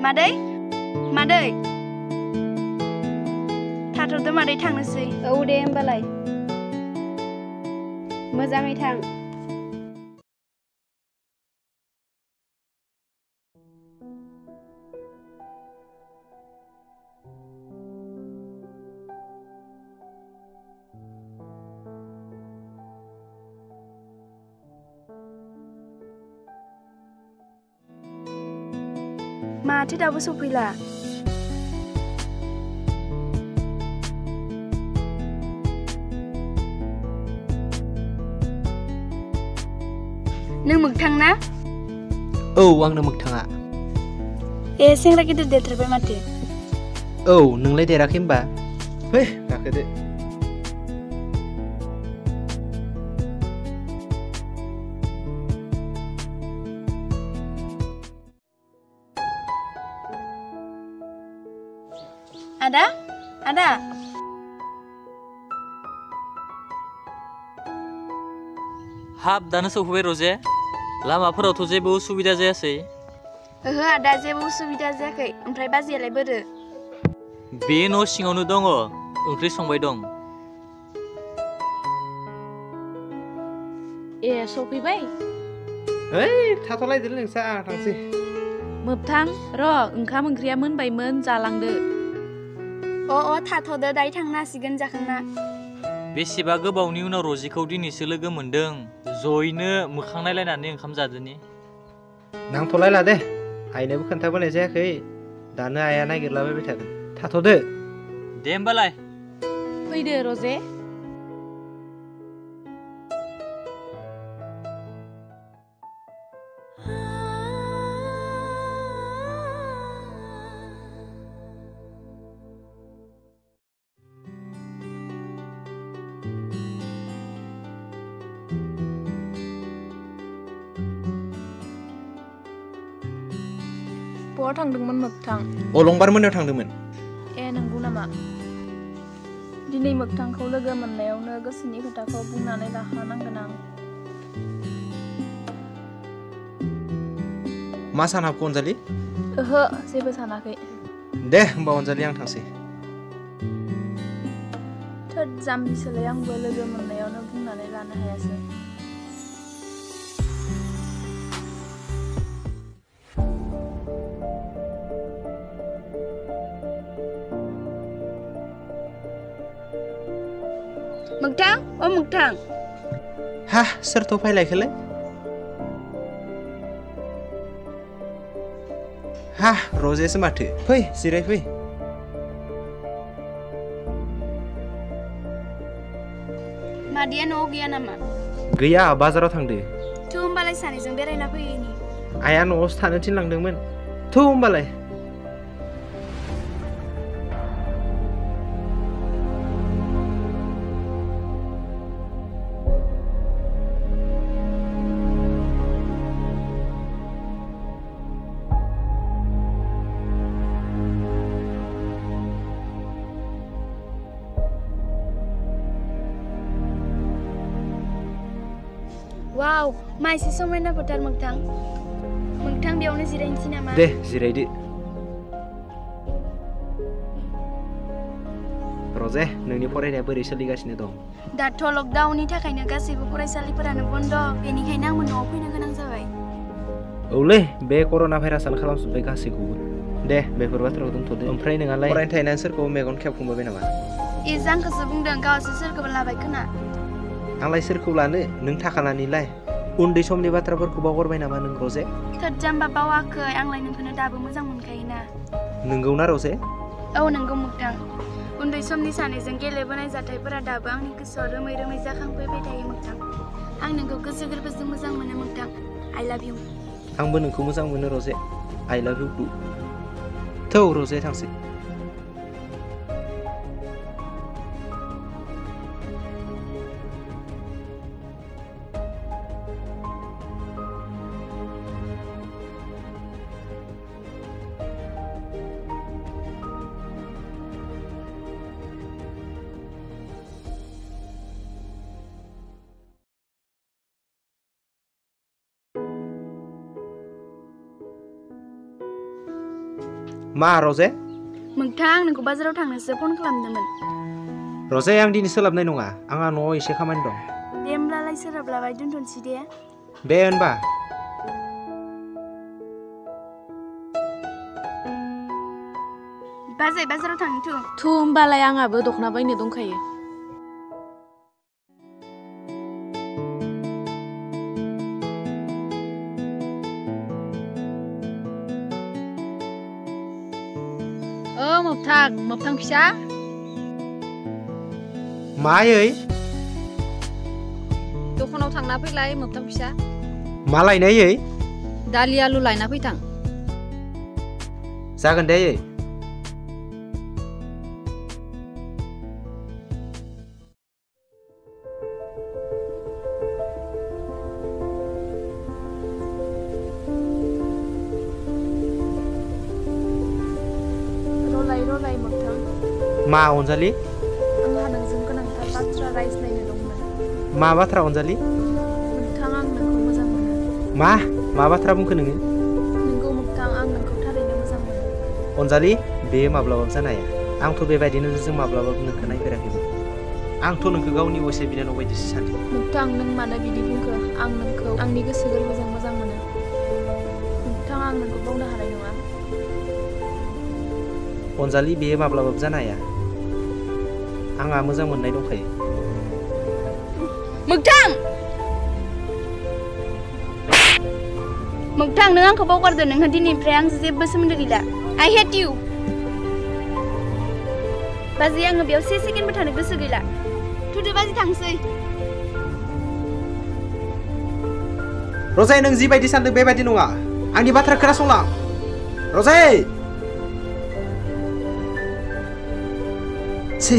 मादै मादै थाथ'दो मादै थांनोसै। औ दे होमबालाय मोजाङै थां। माथो दाबो सफैला? नों मोगथां ना? औ आंनो मोगथाङा। ए सेंग्रा गिदिर देरथारबाय माथो। औ नोंलाय देराखै होमबा? फै गाखोदो। आदा आदा हाब दानो सफैबाय रजे। लामाफोरावथ' जेबो उसुबिदा जायासै? ओहो आदा जेबो उसुबिदा जायाखै। ओमफ्राय बाजैयालाय बोरो? बे न' सिङावनो दङ, ओंख्रि संबाय दं। ए सफैबाय? ओइ थाथ'लायदोलै नोंसा आं थांसै। मोबथां र' ओंखाम ओंख्रिया मोनबायमोन जालांदो। अ थाथ'दो दायो थांनो हासिगोन जाखांना। बेसेबा गोबावनि उनाव रजिखौ दिनैसो लोगो मोनदों। जयैनो मोखां नायलायनानै ओंखाम जादोनि। नांथ'लायला दे, आइनोबो खोन्थाबोनाय जायाखै। दानो आइया नागिरलाबायबाय थागोन। थाथ'दो। दे होमबालाय। फैदो रजे। बहा थांदोंमोन मोगथां? अलंबार मोनायाव थांदोंमोन। ए नंगौ नामा? दिनै मोगथांखौ लोगो मोननायावनो गोसोनि खोथाखौ बुंनानै लाखानांगोन आं। मा सानहाबखो अनजालि? ओहो जेबो सानाखै। दे होमबा अनजालि आं थांसै। थोद जाम्बिसोलाय आंबो लोगो मोननायावनो बुंनानै लानो हायासै। मोगथां अ मोगथां। हा सोरथ' फैलायखोलै? हा रजेसो माथो। फै जिरायफै। मादैया न'आव गैया नामा? गैया बाजाराव थांदो। थौ होमबालाय सानैजों बेरायना फैयैनि। आइया न'आवसो थानो थिनलांदोंमोन। थौ होमबालाय। वाव माइसि समायना फोथार मोगथां। मोगथां बेयावनो जिरायनोसै नामा? दे जिरायदो। रजे नोंनि फरायनाया बोरै सोलिगासिनो दं? दाथ' लकडाउननि थाखायनो गासैबो फरायसालिफोरानो बन्द'। बेनिखायनो आंबो न'आव फैनो गोनां जाबाय। औलै बे कर'ना भाइरासानो खालामजोब्बाय गासैखौबो। दे बेफोर बाथ्राखौ दोनथ'दो। ओमफ्राय नोंहालाय फरायनो थाहैनानै सोरखौबा मेगन खेबखांबाय नामा? इज आंखौसो बुंदों, गावसो सोरखौबा लाबाय खोना। आंलाय सोरखौ लानो नों थाखानानैलाय। उन्दै समनि बाथ्राफोरखौ बावगारबाय नामा नों रजे? थोद जाम्बा बावाखै, आंलाय नोंखौनो दाबो मोजां मोनखायोना। नंगौना रजे? औ नंगौ मोगथां। उन्दै समनि सानैजों गेलेबोनाय जाथायफोरा दाबो आंनि गोसोआव रोमै रोमै जाखांफैबाय थायो मोगथां। आं नोंखौ गोसो गोरबोजों मोजां मोनो मोगथां। आइ लाभ इउ। आंबो नोंखौ मोजां मोनो रजे। आइ लाभ इउ टु। थौ रजे थांसै। मा रजे मोगथां नोंखौ बाजाराव थांनोसो फन खालामदोंमोन। रजे आं दिनै सोलाबनाय नङा आंहा न'आव एसे खामानि दं। दे होमब्लालाय सोलाबलाबाय दोनथ'नोसै दे। दे होनबा बाजै बाजाराव थांनोथ' थु होमबालाय आंहाबो दख'ना बायनो दंखायो। मोगथां फिसा मायै दखानाव थांना फैलाय मोगथां फिसा। मा लायनायै दालि आलु लायना फैथां। जागोन दे रलाय मोगथां मा अनजालि आंहा नोंजों गोनांथार बाथ्रा रायज्लायनो दंमोन। मा बाथ्रा अनजालि मोगथां आं नोंखौ मोजां मोनो। मा बाथ्रा बुंखो नोङो नोंगौ मोगथां आं नोंखौ थारैनो मोजां मोनो। अनजालि बेयो माब्लाबाबो जानो हाया आंथ' बेबायदिनो जों माब्लाबाबो नोंखौ नायफेराखैमोन। आंथ' नोंखौ गावनि असे बिनानाव बायदिसो सानदों। मोगथां नों मानो बिदि बुंखो आं नोंखौ आंनि गोसो गोरबोजों मोजां मोनो। मोगथां आं नोंखौ बावनो हानाय नङा। अनजालि बेयो माब्लाबाबो जानो हाया आंहा मोजां मोननाय दंखायो। मोगथां नों आंखौ बावगारदो नोंहा दिनैनिफ्राय आंजों जेबो सोमोन्दो गैला। आइ हेट इउ। बाजै आङो बेयाव से सेकेन्डबो थानो गोसो गैला। थुदो बाजै थांसै। रजाय नों जिबायदि सानदों बेबायदि नङा आंनि बाथ्रा खोनासंलां रजाय छी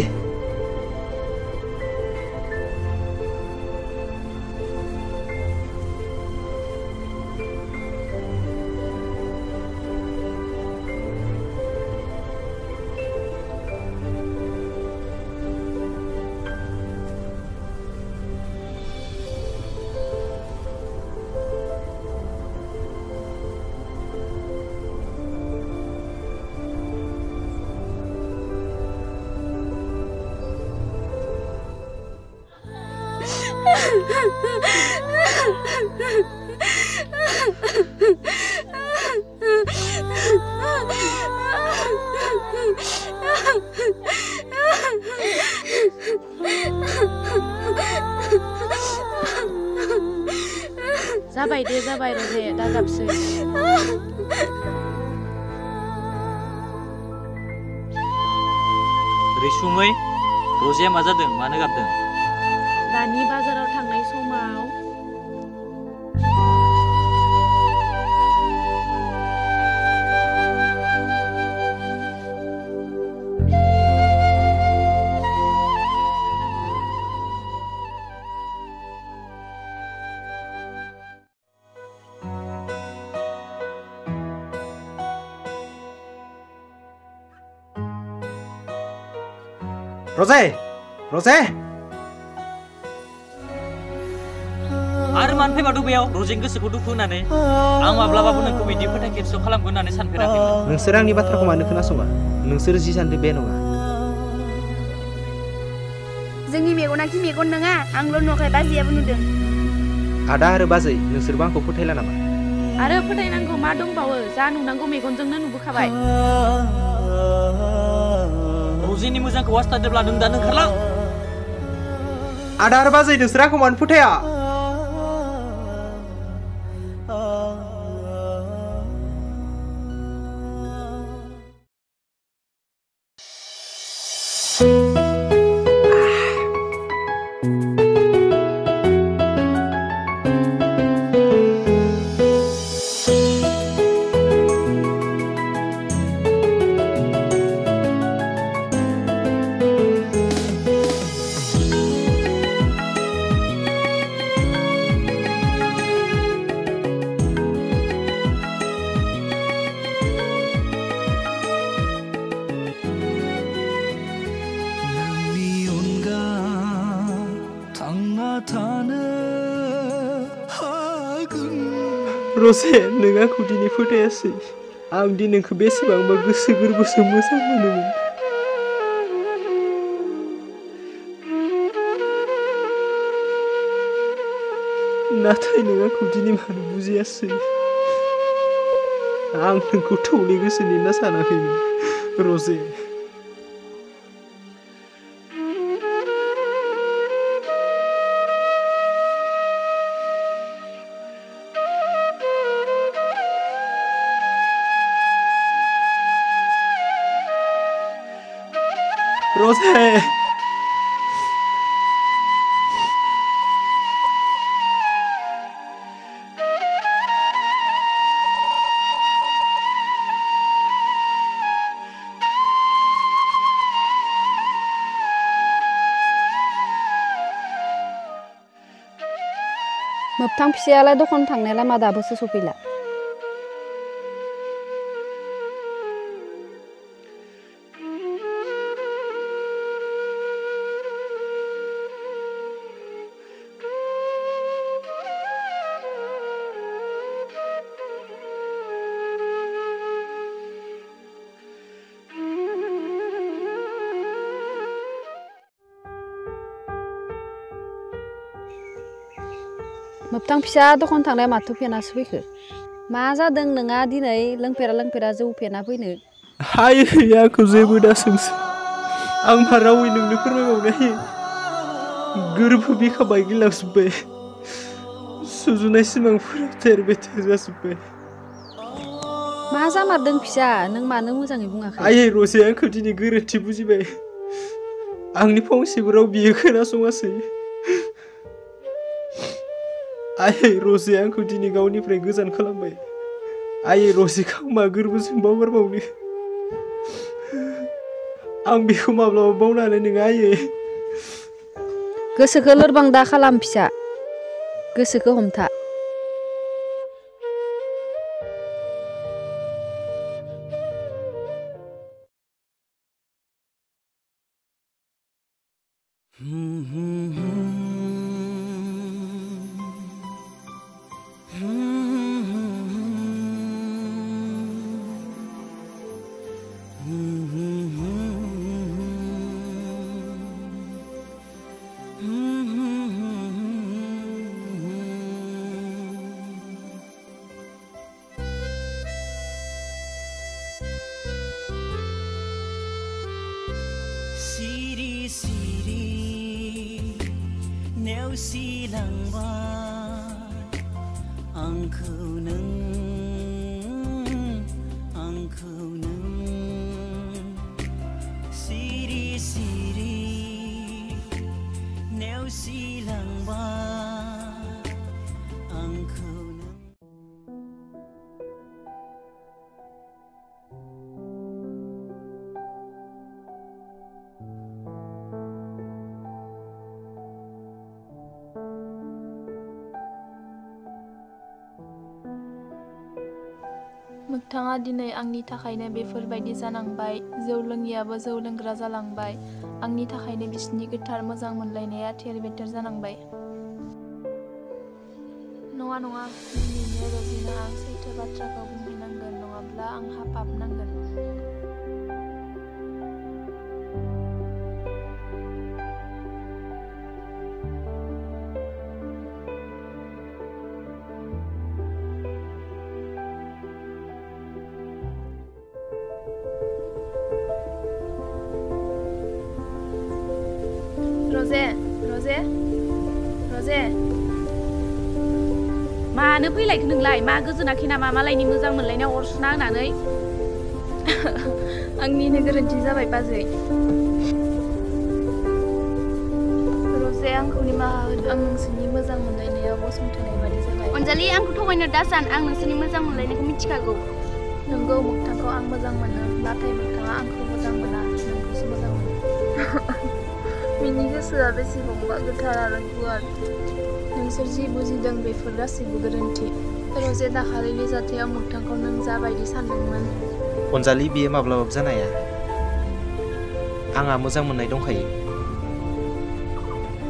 जाबाय दे जाबाय रजे दा गाबसै। रैसुमै रजेया मा जादों मानो गाबदों? दानि बाजाराव थांनाय समाव रजाय रजे आरो मानो फैबावदों बेयाव रजेनि गोसोखौ दुखु होनानै? आं माब्लाबाबो नोंखौ बिदि फोथाय खेबस' खालामगोन होननानै सानफेराखैमोन। नोंसोर आंनि बाथ्राखौ मानो खोनासङा नोंसोर जि सानदों बे नङा। जोंनि मेगना कि मेगन नङा आंल' नुवाखै बाजैयाबो नुदों। आदा आरो बाजै नोंसोरबो आंखौ फोथायला नामा? आरो फोथायनांगौ मा दंबावो जा नुनांगौ मेगनजोंनो नुबोखाबाय। रजेनि मोजांखौ हास्थायदोंब्ला नों दा ओंखारलां। आदा आरो बाजै नोंसोर आंखौ मानो फोथाया? रजे नों आंखौ दिनै फोथायासै। आं दि नोंखौ बेसेबांबा गोसो गोरबोजों मोजां मोनोमोन। नाथाय नों आंखौ दिनै मानो बुजियासै? आं नोंखौ थौले गोसोनि होनना सानाखैमोन रजे। रजे मोबथां फिसायालाय दखान थांनायालाय मा दाबोसो सफैला? मोबथां फिसा दखान थांनाया माथो फेनासो फैखो? मा जादों नोंहा दिनै लोंफेरा जौ फेना फैनो? हाय आंखौ जेबो दासोंसो। आं मा रावै नोंनो फोरमायबावनो हायो? गोरबो बिखा बायगिलांजोब्बाय। सुजुनाय सिमांफोरा थेर बेथेर जाजोब्बाय। मा जामारदों फिसा? नों मानो मोजाङै बुङाखै? आयै रजे आंखौ दिनै गोरोन्थि बुजिबाय। आंनि फंसेबो राव बियो खोनासङासै। आयै रजे आंखौ दिनै गावनिफ्राय गोजान खालामबाय। आयै रजेखौ आं मा गोरबोजों बावगारबावनो? आं बेखौ माब्लाबा बावनो हानाय नङा आयै। गोसोखौ लोरबां दा खालाम फिसा। गोसोखौ हमथा। मोगथाङा दिनै आंनि थाखायनो बेफोरबायदि जानांबाय। जौ लोङियाबो जौ लोंग्रा जालांबाय। आंनि थाखायनो बिसिनि गोथार मोजां मोनलायनाया थेर बेथेर जानांबाय। नङा दिनैनो रजिनो आं सैथो बाथ्राखौ बुंहैनांगोन, नङाब्ला आंहा पाप नांगोन। रजे मानो फैलायखो नोंलाय? मा गोजोनाखै नामा मालायनि मोजां मोनलायनायाव अर सुना होनानै? आंनिनो गोरोन्थि जाबाय बाजै। रजे आंखौ निमाहा हो। आं नोंसोरनि मोजां मोनलायनायाव गसंथानाय बादि जाबाय। अनजालि आंखौ थगायनो दासान। आं नोंसोरनि मोजां मोनलायनायखौ मिथिखागौ। नंगौ मोगथांखौ आं मोजां मोनो, नाथाय मोगथाङा आंखौ मोजां मोना, नोंखौसो मोजां मोनो। बिनि गोसोआ बेसेबांबा गोथार आरो गुवार। नोंसोर जि बुजिदों बेफोर गासैबो गोरोन्थि। रजे दाखालिनि जाथायाव मोगथांखौ नों जाबायदि सानदोंमोन। अनजालि बियो माब्लाबाबो जानाया। आंहा मोजां मोननाय दंखायो।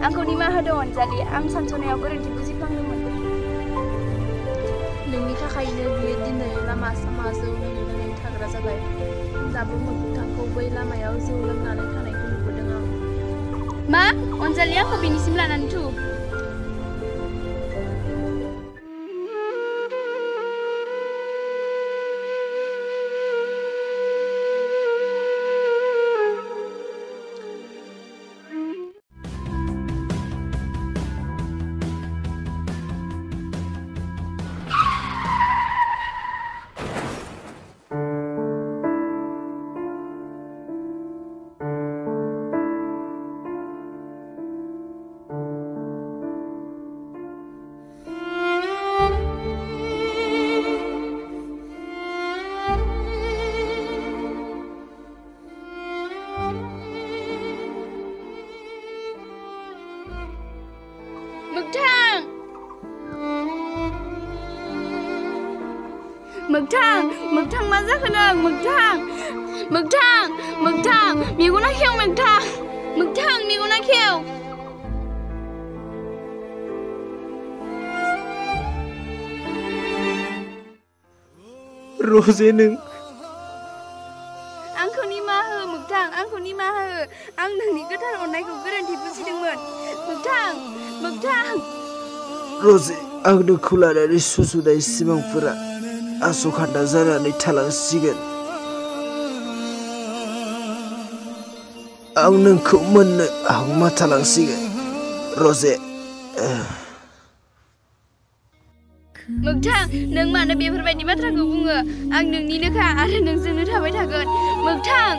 आंखौ निमाहा होदो अनजालि। आं सानस'नायाव गोरोन्थि बुजिफ्लांदोंमोन। नोंनि थाखायनो बियो दिनै लामा सामा जौ लोंनो बोसोरा जाबाय दाबो मोगथांखौ बै लामायाव जौ लोंनानै थानायखौ नुबोदों आं मा अनजालि आंखौ बिनिसिम लानानै थु मोगथां मा जाखो नों मोगथां मेगना खेव मोगथां मेगना खेव रजे नों आंखौ निमाहा हो मोगथां आंखौ निमाहा हो आं नोंनि गोथार अननायखौ गोरोन्थि बुजिदोंमोन मोगथां रजे आं नोंखौ लानानै सुजुनाय सिमांफोरा आसखान्दा जानानै थालांसिगोन आं नोंखौ मोननो हांमा थालांसिगोन रजे मोगथां नों मानो बेफोरबायदि बाथ्राखौ बुङो आं नोंनिनोखा आरो नोंजोंनो थाबाय थागोन मोगथां